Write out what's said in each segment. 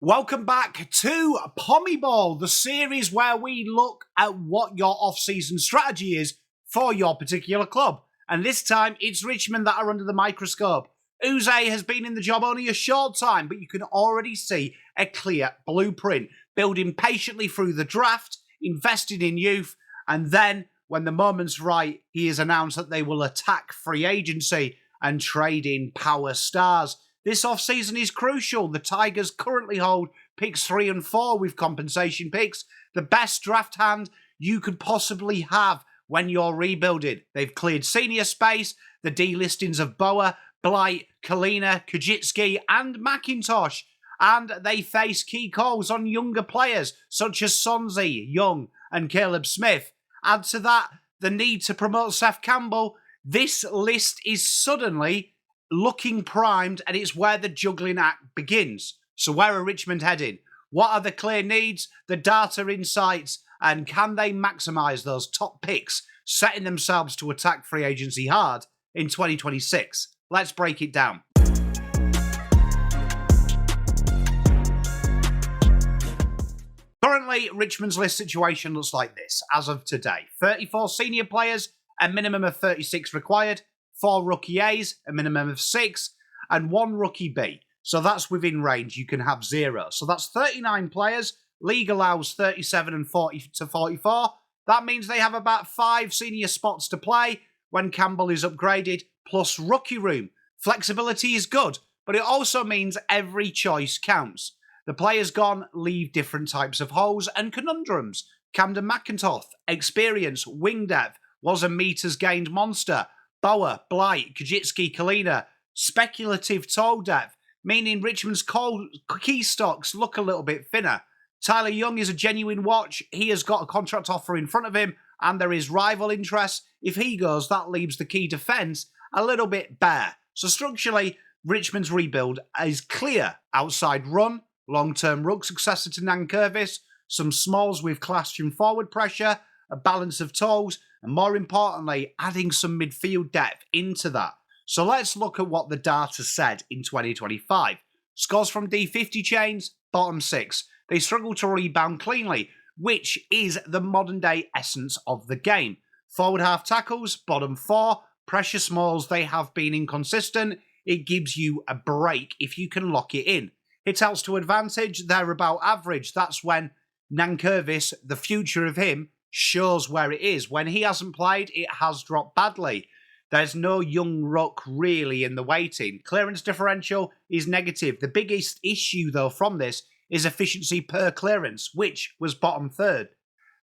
Welcome back to Moneyball, the series where we look at what your off-season strategy is for your particular club. And this time, it's Richmond that are under the microscope. Yze has been in the job only a short time, but you can already see a clear blueprint, building patiently through the draft, investing in youth, and then, when the moment's right, he has announced that they will attack free agency and trade in power stars. This off-season is crucial. The Tigers currently hold picks 3 and 4 with compensation picks. The best draft hand you could possibly have when you're rebuilding. They've cleared senior space, the delistings of Boa, Blight, Kalina, Kajitsky and McIntosh. And they face key calls on younger players such as Sonzi, Young and Caleb Smith. Add to that the need to promote Seth Campbell. This list is suddenly looking primed, and it's where the juggling act begins. So where are Richmond heading? What are the clear needs, the data insights, and can they maximise those top picks, setting themselves to attack free agency hard in 2026? Let's break it down. Currently, Richmond's list situation looks like this as of today. 34 senior players, a minimum of 36 required. 4 rookie A's, a minimum of 6, and 1 rookie B. So that's within range. You can have 0. So that's 39 players. League allows 37 and 40 to 44. That means they have about 5 senior spots to play when Campbell is upgraded, plus rookie room. Flexibility is good, but it also means every choice counts. The players gone leave different types of holes and conundrums. Camden McIntosh, experience, wing depth, was a meters gained monster. Boa, Blight, Kajitsky, Kalina, speculative toe depth, meaning Richmond's key stocks look a little bit thinner. Tyler Young is a genuine watch. He has got a contract offer in front of him, and there is rival interest. If he goes, that leaves the key defence a little bit bare. So structurally, Richmond's rebuild is clear. Outside run, long-term ruck successor to Nankervis, some smalls with clashing forward pressure, a balance of toes, and more importantly, adding some midfield depth into that. So let's look at what the data said in 2025. Scores from D50 chains, bottom 6. They struggle to rebound cleanly, which is the modern day essence of the game. Forward half tackles, bottom 4. Pressure smalls, they have been inconsistent. It gives you a break if you can lock it in. Hit outs to advantage, they're about average. That's when Nankervis, the future of him, shows where it is. When he hasn't played, it has dropped badly. There's no young ruck really in the waiting. Clearance differential is negative. The biggest issue, though, from this is efficiency per clearance, which was bottom 3rd.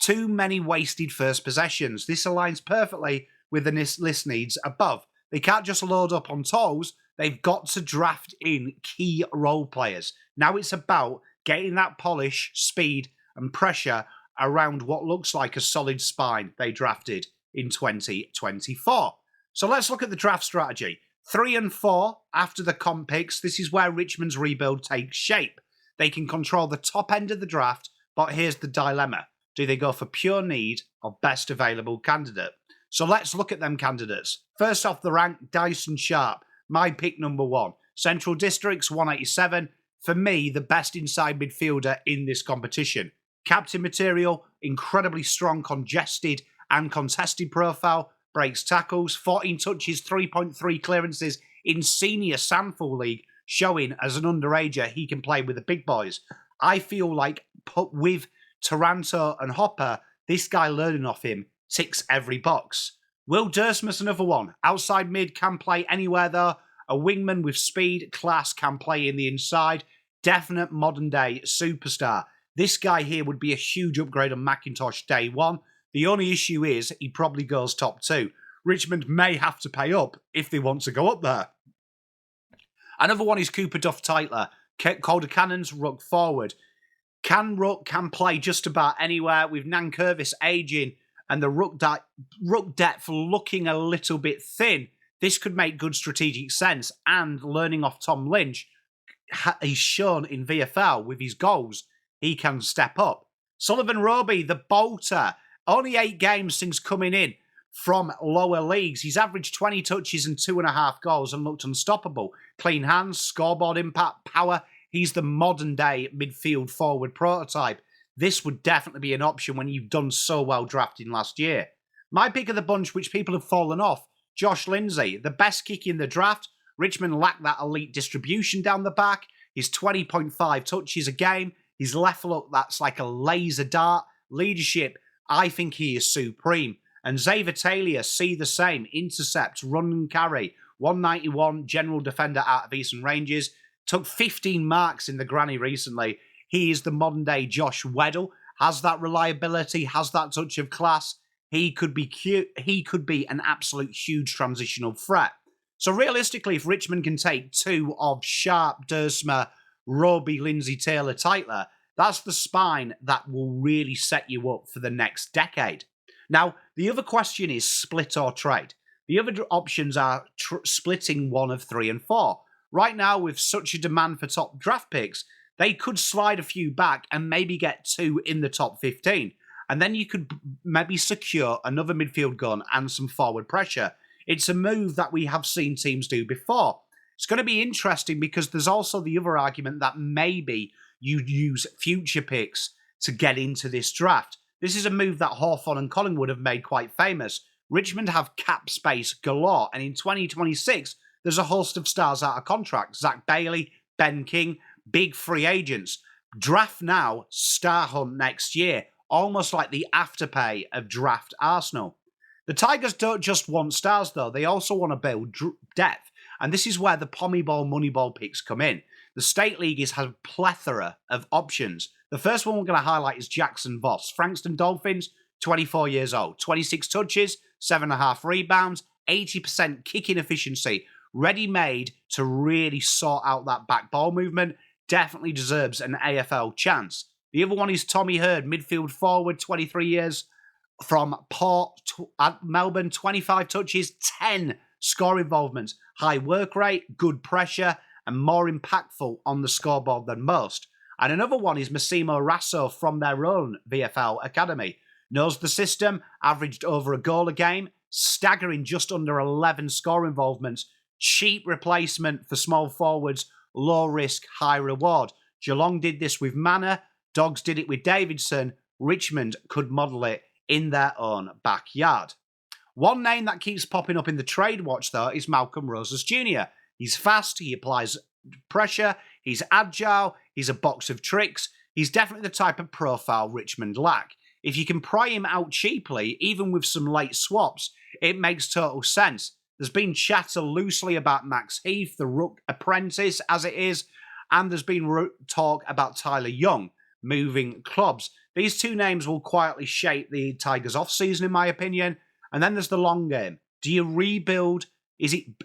Too many wasted first possessions. This aligns perfectly with the list needs above. They can't just load up on toes. They've got to draft in key role players. Now it's about getting that polish, speed, and pressure around what looks like a solid spine they drafted in 2024. So let's look at the draft strategy. 3 and 4 after the comp picks. This is where Richmond's rebuild takes shape. They can control the top end of the draft, but here's the dilemma. Do they go for pure need or best available candidate? So let's look at them candidates. First off the rank, Dyson Sharp. My pick number 1. Central Districts, 187. For me, the best inside midfielder in this competition. Captain material, incredibly strong, congested and contested profile, breaks tackles, 14 touches, 3.3 clearances in senior SANFL league, showing as an underager he can play with the big boys. I feel like with Taranto and Hopper, this guy learning off him ticks every box. Will Duursma's another one. Outside mid, can play anywhere though. A wingman with speed, class, can play in the inside. Definite modern day superstar. This guy here would be a huge upgrade on McIntosh day 1. The only issue is he probably goes top 2. Richmond may have to pay up if they want to go up there. Another one is Cooper Duff-Tytler. Calder Cannons, ruck forward. Can play just about anywhere with Nankervis aging and the ruck depth looking a little bit thin. This could make good strategic sense, and learning off Tom Lynch, he's shown in VFL with his goals, he can step up. Sullivan Robey, the bolter, only 8 games since coming in from lower leagues. He's averaged 20 touches and 2.5 goals and looked unstoppable. Clean hands, scoreboard impact, power. He's the modern day midfield forward prototype. This would definitely be an option when you've done so well drafting last year. My pick of the bunch, which people have fallen off, Josh Lindsay, the best kick in the draft. Richmond lacked that elite distribution down the back. His 20.5 touches a game. His left look, that's like a laser dart. Leadership, I think he is supreme. And Xavier Taylor, see the same. Intercept, run and carry. 191, general defender out of Eastern Ranges. Took 15 marks in the granny recently. He is the modern day Josh Weddle. Has that reliability, has that touch of class. He could be cute. He could be an absolute huge transitional threat. So realistically, if Richmond can take two of Sharp, Duursma, Robey, Lindsay Taylor, Tytler, that's the spine that will really set you up for the next decade. Now, the other question is split or trade. The other options are splitting one of 3 and 4. Right now, with such a demand for top draft picks, they could slide a few back and maybe get 2 in the top 15. And then you could maybe secure another midfield gun and some forward pressure. It's a move that we have seen teams do before. It's going to be interesting because there's also the other argument that maybe you'd use future picks to get into this draft. This is a move that Hawthorn and Collingwood have made quite famous. Richmond have cap space galore, and in 2026, there's a host of stars out of contract. Zach Bailey, Ben King, big free agents. Draft now, star hunt next year, almost like the afterpay of draft Arsenal. The Tigers don't just want stars, though. They also want to build depth. And this is where the Moneyball, Moneyball picks come in. The State League has a plethora of options. The first one we're going to highlight is Jackson Voss. Frankston Dolphins, 24 years old. 26 touches, 7.5 rebounds, 80% kicking efficiency. Ready-made to really sort out that back ball movement. Definitely deserves an AFL chance. The other one is Tommy Hurd, midfield forward, 23 years. From Port at Melbourne, 25 touches, 10 score involvements, high work rate, good pressure, and more impactful on the scoreboard than most. And another one is Massimo Rasso from their own VFL Academy. Knows the system, averaged over a goal a game, staggering just under 11 score involvements, cheap replacement for small forwards, low risk, high reward. Geelong did this with Manor, Dogs did it with Davidson, Richmond could model it in their own backyard. One name that keeps popping up in the trade watch, though, is Malcolm Rosas Jr. He's fast, he applies pressure, he's agile, he's a box of tricks. He's definitely the type of profile Richmond lack. If you can pry him out cheaply, even with some late swaps, it makes total sense. There's been chatter loosely about Max Heath, the Rook apprentice, as it is, and there's been talk about Tyler Young moving clubs. These two names will quietly shape the Tigers off-season, in my opinion. And then there's the long game. Do you rebuild?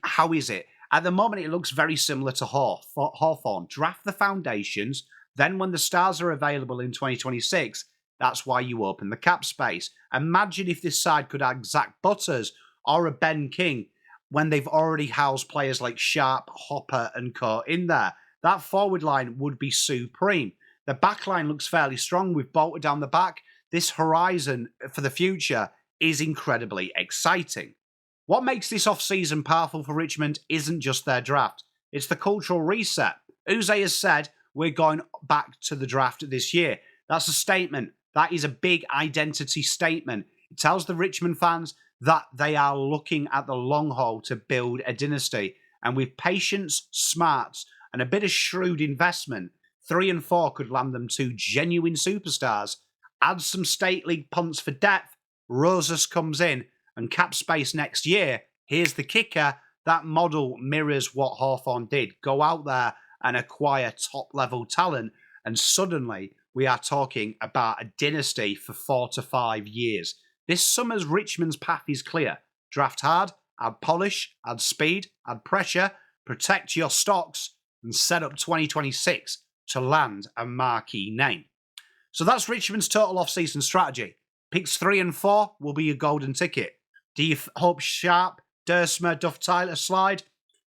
How is it? At the moment, it looks very similar to Hawthorn. Draft the foundations. Then when the stars are available in 2026, that's why you open the cap space. Imagine if this side could add Zach Butters or a Ben King when they've already housed players like Sharp, Hopper and co in there. That forward line would be supreme. The back line looks fairly strong with Bolter down the back. This horizon for the future is incredibly exciting. What makes this off-season powerful for Richmond isn't just their draft. It's the cultural reset. Yze has said, we're going back to the draft this year. That's a statement. That is a big identity statement. It tells the Richmond fans that they are looking at the long haul to build a dynasty. And with patience, smarts, and a bit of shrewd investment, 3 and 4 could land them 2 genuine superstars. Add some State League punts for depth. Rosas comes in and cap space next year. Here's the kicker. That model mirrors what Hawthorn did. Go out there and acquire top-level talent. And suddenly, we are talking about a dynasty for 4 to 5 years. This summer's Richmond's path is clear. Draft hard, add polish, add speed, add pressure, protect your stocks, and set up 2026 to land a marquee name. So that's Richmond's total off-season strategy. Picks 3 and 4 will be your golden ticket. Do you hope Sharp, Duursma, Duff-Tytler slide?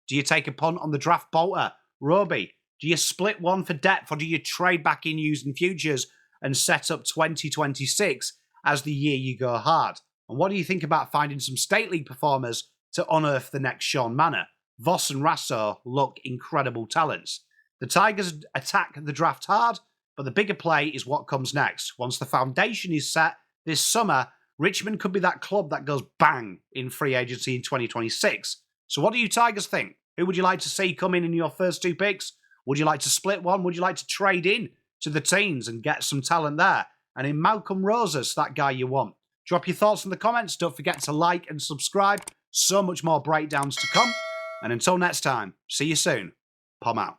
Do you take a punt on the draft Bolter, Robey? Do you split one for depth, or do you trade back in using futures and set up 2026 as the year you go hard? And what do you think about finding some State League performers to unearth the next Sean Manor? Voss and Rasso look incredible talents. The Tigers attack the draft hard, but the bigger play is what comes next. Once the foundation is set this summer, Richmond could be that club that goes bang in free agency in 2026. So what do you Tigers think? Who would you like to see come in your first 2 picks? Would you like to split one? Would you like to trade in to the teens and get some talent there? And in Malcolm Rosas, that guy you want. Drop your thoughts in the comments. Don't forget to like and subscribe. So much more breakdowns to come. And until next time, see you soon. Pom out.